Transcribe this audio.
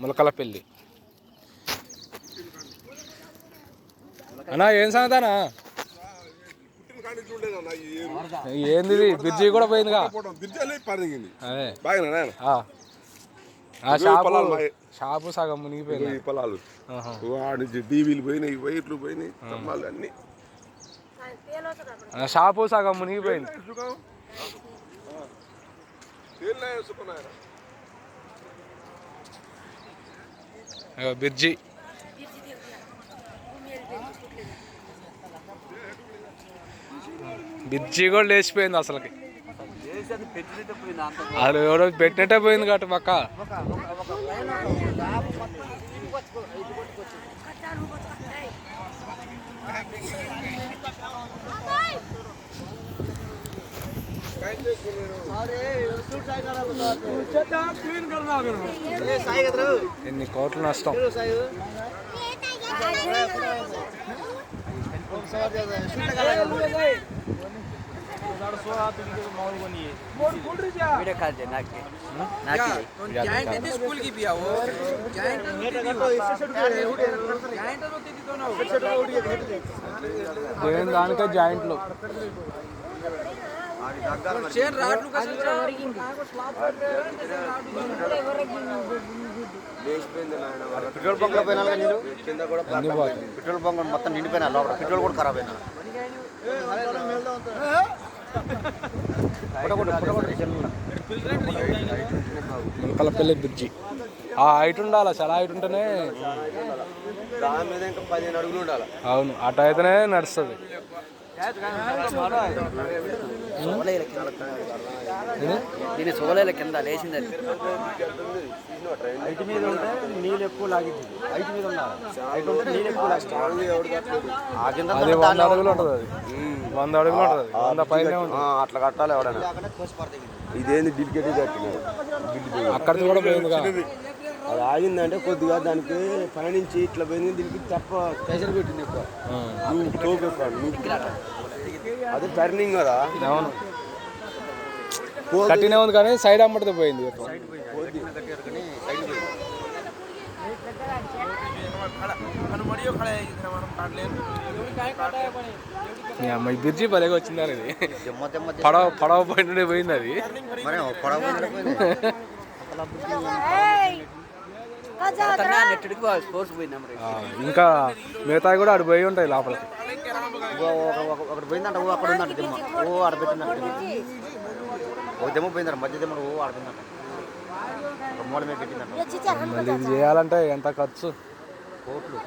ములకలపల్లి. అన్నా ఏం సంగతానా? ఏంది బ్రిడ్జి కూడా పోయిందిగా. అదే షాపు సగం మునిగిపోయింది. పొలాలు డీవీలు పోయినాయి, వైర్లు పోయినాయి, స్తంభాలు అన్ని. షాపు సగం మునిగిపోయింది. బ్రిడ్జి బ్రిడ్జి కూడా లేచిపోయింది అసలుకి. అది ఎవరో పెట్టినట్టే పోయింది కాబట్టి పక్క. ఎన్ని కోట్ల నష్టం. దానికే జాయింట్లు పెట్రోల్ బంక్ లో పోయినా నీళ్ళు కింద కూడా పెట్రోల్ బంక్ మొత్తం నిండిపోయినా, లోపల పెట్రోల్ కూడా ఖరాబ్ అయినా. ములకలపల్లి బ్రిడ్జి ఆ హైట్ ఉండాలి, చాలా హైట్ ఉంటేనే. దాని మీద ఇంకా 15 అడుగులు ఉండాలి. అవును, అటు అయితేనే నడుస్తుంది. దీని సోలేల కింద లేచింది. హైట్ మీద ఉంటే నీళ్ళు ఎక్కువ లాగింది. హైట్ మీద ఉండాలి, హైట్ ఉంటే నీళ్ళు ఎక్కువ లాగింది. అది 100 అడుగులు ఉంటుంది. అది 100 అడుగులు ఉంటుంది. 100 పైన అట్లా కట్టాలి ఎవడైనా. ఇదేంది డిలికేట్ కట్టినాడు, అక్కడికి కూడా పోయింది. అది ఆగిందంటే కొద్దిగా దానికి పైనుంచి ఇట్లా పోయింది. దీనికి తప్ప ప్రెషర్ పెట్టింది ఎక్కువ, తోపు ఎక్కువ. అది టర్నింగ్ కదా. అవును, కట్టినే ఉంది కానీ సైడ్ అమ్మటితో పోయింది. అమ్మాయి బ్రిడ్జి భలేగా వచ్చింది. అది పడవ పోయినట్టే పోయింది. అది ఇంకా మిగతా కూడా అటు పోయి ఉంటాయి లోపలికి. ఒకటి పోయిందంట, అక్కడ ఉందంట దిమ్మ. ఆడ పెట్టిందంట ఓ దిమ్మ పోయిందంట, మధ్య దిమ్మ ఆడుతుందంట, మూల మీద పెట్టిందంట. మళ్ళీ ఇది చేయాలంటే ఎంత ఖర్చు? కోట్లే.